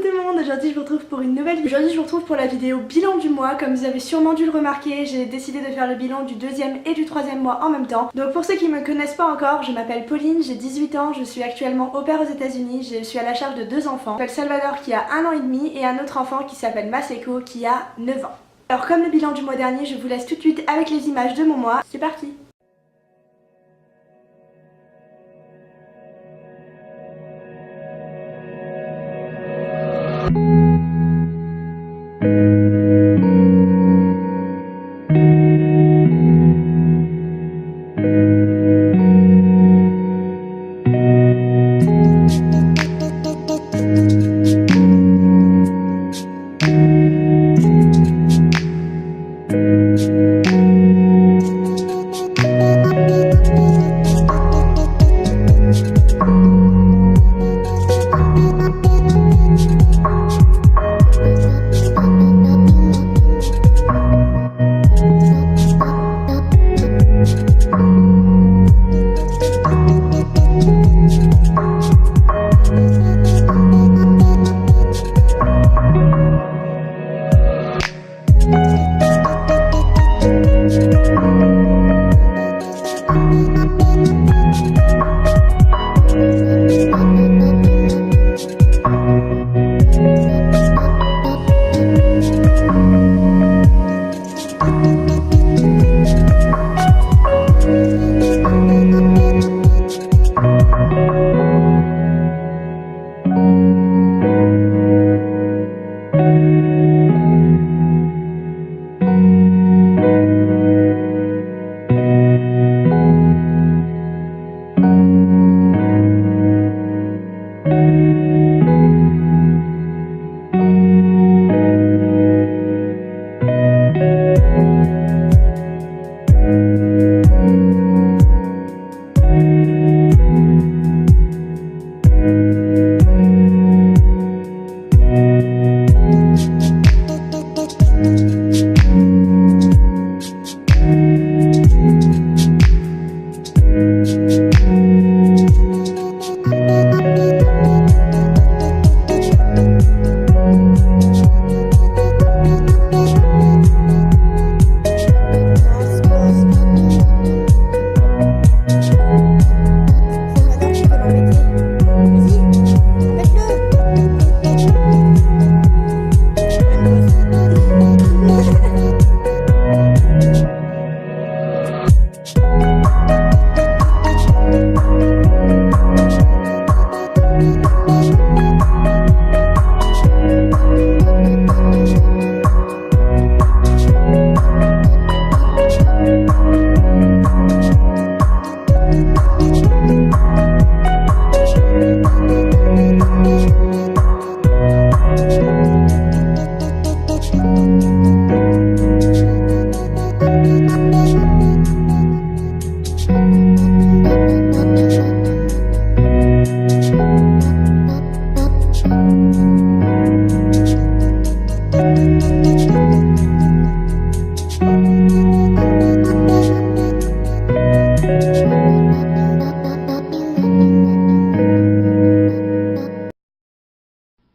tout le monde, aujourd'hui je vous retrouve pour une nouvelle vidéo. Aujourd'hui je vous retrouve pour la vidéo bilan du mois. Comme vous avez sûrement dû le remarquer, j'ai décidé de faire le bilan du deuxième et du troisième mois en même temps. Donc pour ceux qui ne me connaissent pas encore, je m'appelle Pauline, j'ai 18 ans, je suis actuellement au pair aux États-Unis, je suis à la charge de 2 enfants. Je m'appelle Salvador qui a 1 an et demi et un autre enfant qui s'appelle Maseko qui a 9 ans. Alors comme le bilan du mois dernier, je vous laisse tout de suite avec les images de mon mois. C'est parti!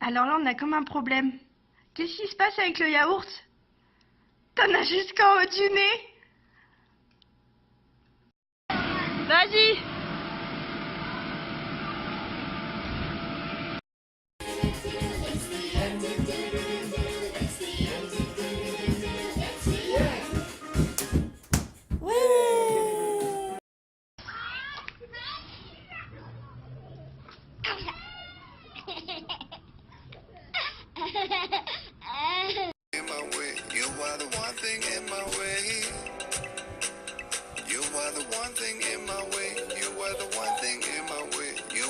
Alors là, on a comme un problème. Qu'est-ce qui se passe avec le yaourt? T'en as jusqu'en haut du nez. Vas-y.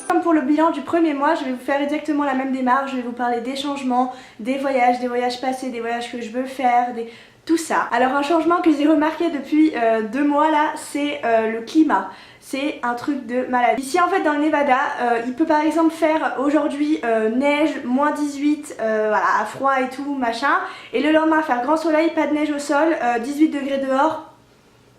Comme pour le bilan du premier mois, je vais vous faire exactement la même démarche. Je vais vous parler des changements, des voyages passés, des voyages que je veux faire, tout ça. Alors un changement que j'ai remarqué depuis 2 mois là, c'est le climat. C'est un truc de malade. Ici en fait dans le Nevada, il peut par exemple faire aujourd'hui neige, moins 18, voilà, froid et tout, machin. Et le lendemain faire grand soleil, pas de neige au sol, 18 degrés dehors,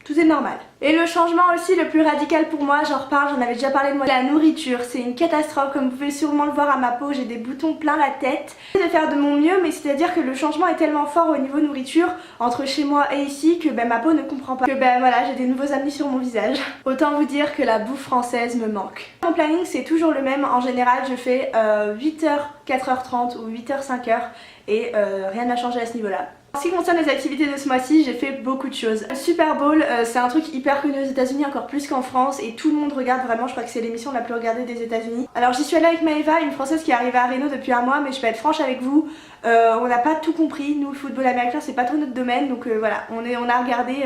tout est normal. Et le changement aussi le plus radical pour moi, j'en reparle, j'en avais déjà parlé de moi, la nourriture, c'est une catastrophe, comme vous pouvez sûrement le voir à ma peau, j'ai des boutons plein la tête. J'essaie de faire de mon mieux, mais c'est à dire que le changement est tellement fort au niveau nourriture, entre chez moi et ici, que ma peau ne comprend pas, que voilà, j'ai des nouveaux amis sur mon visage. Autant vous dire que la bouffe française me manque. Mon planning c'est toujours le même, en général je fais 8h, 4h30 ou 8h, 5h et rien n'a changé à ce niveau là. En ce qui concerne les activités de ce mois-ci, j'ai fait beaucoup de choses. Le Super Bowl, c'est un truc hyper connu aux États-Unis, encore plus qu'en France, et tout le monde regarde vraiment, je crois que c'est l'émission la plus regardée des États-Unis. Alors j'y suis allée avec Maëva, une française qui est arrivée à Reno depuis un mois, mais je vais être franche avec vous, on n'a pas tout compris. Nous, le football américain, c'est pas trop notre domaine, donc voilà, on a regardé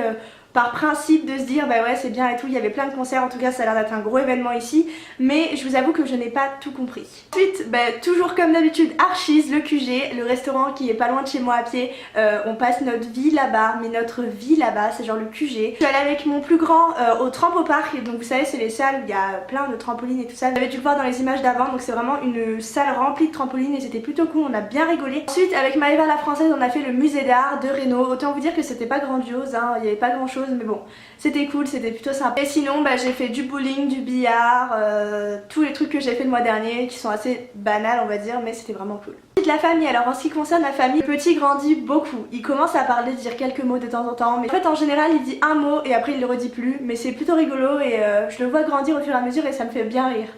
par principe de se dire bah ouais c'est bien et tout, il y avait plein de concerts, en tout cas ça a l'air d'être un gros événement ici, mais je vous avoue que je n'ai pas tout compris. Ensuite, toujours comme d'habitude, Archie's, le QG, le restaurant qui est pas loin de chez moi à pied, on passe notre vie là-bas, mais notre vie là-bas, c'est genre le QG. Je suis allée avec mon plus grand au Trampopark, donc vous savez c'est les salles où il y a plein de trampolines et tout ça, vous avez dû le voir dans les images d'avant, donc c'est vraiment une salle remplie de trampolines et c'était plutôt cool, on a bien rigolé. Ensuite avec Maëva la française, on a fait le musée d'art de Reno, autant vous dire que c'était pas grandiose, hein, il n'y avait pas grand chose, mais bon, c'était cool, c'était plutôt sympa. Et sinon, j'ai fait du bowling, du billard, tous les trucs que j'ai fait le mois dernier, qui sont assez banals on va dire, mais c'était vraiment cool. Ensuite la famille, alors en ce qui concerne la famille, le petit grandit beaucoup, il commence à parler, dire quelques mots de temps en temps, mais en fait en général il dit un mot et après il le redit plus, mais c'est plutôt rigolo et je le vois grandir au fur et à mesure et ça me fait bien rire.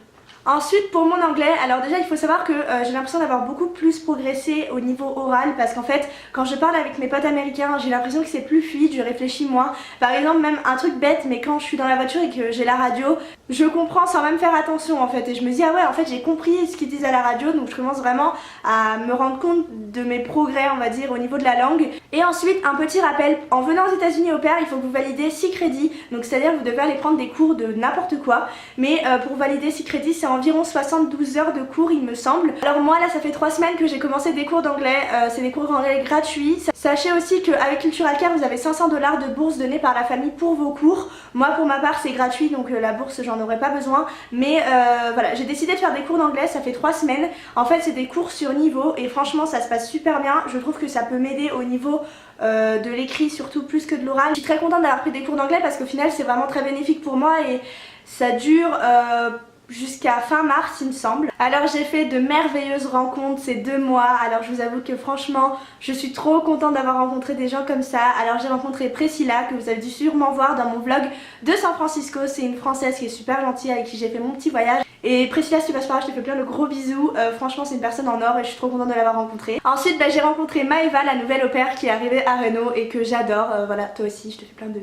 Ensuite pour mon anglais, alors déjà il faut savoir que j'ai l'impression d'avoir beaucoup plus progressé au niveau oral parce qu'en fait quand je parle avec mes potes américains j'ai l'impression que c'est plus fluide, je réfléchis moins. Par exemple même un truc bête, mais quand je suis dans la voiture et que j'ai la radio, je comprends sans même faire attention en fait et je me dis ah ouais en fait j'ai compris ce qu'ils disent à la radio, donc je commence vraiment à me rendre compte de mes progrès on va dire au niveau de la langue. Et ensuite un petit rappel, en venant aux États-Unis au pair il faut que vous validez 6 crédits, donc c'est à dire que vous devez aller prendre des cours de n'importe quoi, mais pour valider 6 crédits c'est environ 72 heures de cours il me semble. Alors moi là ça fait 3 semaines que j'ai commencé des cours d'anglais, c'est des cours d'anglais gratuits. Sachez aussi qu'avec Cultural Care vous avez 500 $ de bourse donnée par la famille pour vos cours. Moi pour ma part c'est gratuit donc la bourse j'en aurais pas besoin, mais voilà j'ai décidé de faire des cours d'anglais, ça fait 3 semaines. En fait c'est des cours sur niveau et franchement ça se passe super bien, je trouve que ça peut m'aider au niveau de l'écrit surtout plus que de l'oral. Je suis très contente d'avoir pris des cours d'anglais parce qu'au final c'est vraiment très bénéfique pour moi et ça dure jusqu'à fin mars il me semble. Alors j'ai fait de merveilleuses rencontres ces 2 mois, alors je vous avoue que franchement je suis trop contente d'avoir rencontré des gens comme ça. Alors j'ai rencontré Priscilla que vous avez dû sûrement voir dans mon vlog de San Francisco, c'est une française qui est super gentille avec qui j'ai fait mon petit voyage. Et Priscilla si tu passes par là je te fais plein de gros bisous, franchement c'est une personne en or et je suis trop contente de l'avoir rencontrée. Ensuite j'ai rencontré Maëva la nouvelle au pair qui est arrivée à Reno et que j'adore, voilà toi aussi je te fais plein de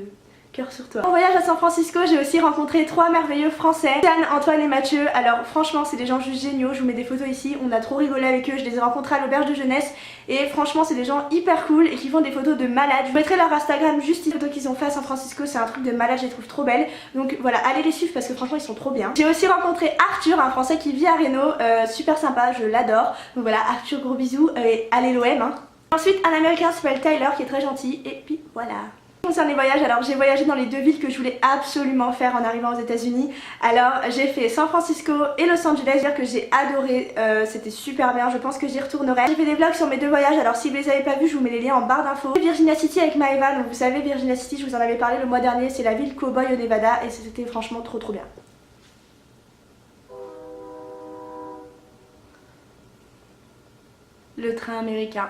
cœur sur toi. En voyage à San Francisco j'ai aussi rencontré 3 merveilleux français, Yann, Antoine et Mathieu. Alors franchement c'est des gens juste géniaux, je vous mets des photos ici, on a trop rigolé avec eux, je les ai rencontrés à l'auberge de jeunesse et franchement c'est des gens hyper cool et qui font des photos de malades. Je vous mettrai leur Instagram juste ici, les photos qu'ils ont fait à San Francisco, c'est un truc de malade, je les trouve trop belles, donc voilà allez les suivre parce que franchement ils sont trop bien. J'ai aussi rencontré Arthur, un français qui vit à Reno, super sympa, je l'adore, donc voilà Arthur gros bisous et allez l'OM hein. Ensuite un américain s'appelle Tyler qui est très gentil et puis voilà. Concernant les voyages, alors j'ai voyagé dans les 2 villes que je voulais absolument faire en arrivant aux États-Unis. Alors j'ai fait San Francisco et Los Angeles, dire que j'ai adoré, c'était super bien, je pense que j'y retournerai. J'ai fait des vlogs sur mes 2 voyages, alors si vous les avez pas vus je vous mets les liens en barre d'infos. Virginia City avec Maëva, donc vous savez Virginia City je vous en avais parlé le mois dernier, c'est la ville cowboy au Nevada et c'était franchement trop bien. Le train américain.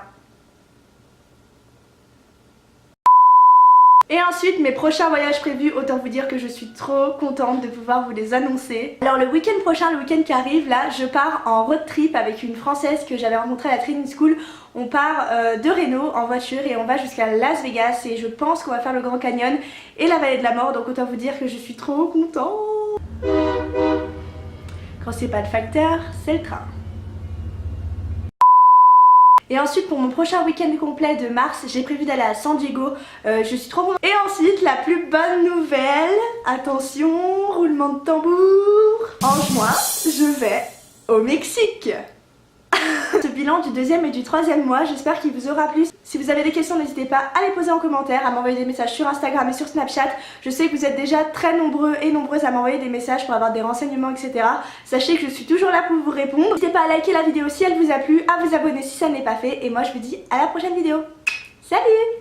Et ensuite mes prochains voyages prévus, autant vous dire que je suis trop contente de pouvoir vous les annoncer. Alors le week-end prochain, le week-end qui arrive là, je pars en road trip avec une française que j'avais rencontrée à la training school. On part de Reno en voiture et on va jusqu'à Las Vegas et je pense qu'on va faire le Grand Canyon et la vallée de la mort, donc autant vous dire que je suis trop contente. Quand c'est pas le facteur, c'est le train. Et ensuite pour mon prochain week-end complet de mars, j'ai prévu d'aller à San Diego, je suis trop contente. Et ensuite la plus bonne nouvelle, attention, roulement de tambour, en juin, je vais au Mexique. Ce bilan du 2e et du 3e mois, j'espère qu'il vous aura plu. Si vous avez des questions, n'hésitez pas à les poser en commentaire, à m'envoyer des messages sur Instagram et sur Snapchat. Je sais que vous êtes déjà très nombreux et nombreuses à m'envoyer des messages pour avoir des renseignements, etc. Sachez que je suis toujours là pour vous répondre. N'hésitez pas à liker la vidéo si elle vous a plu, à vous abonner si ça n'est pas fait. Et moi je vous dis à la prochaine vidéo. Salut!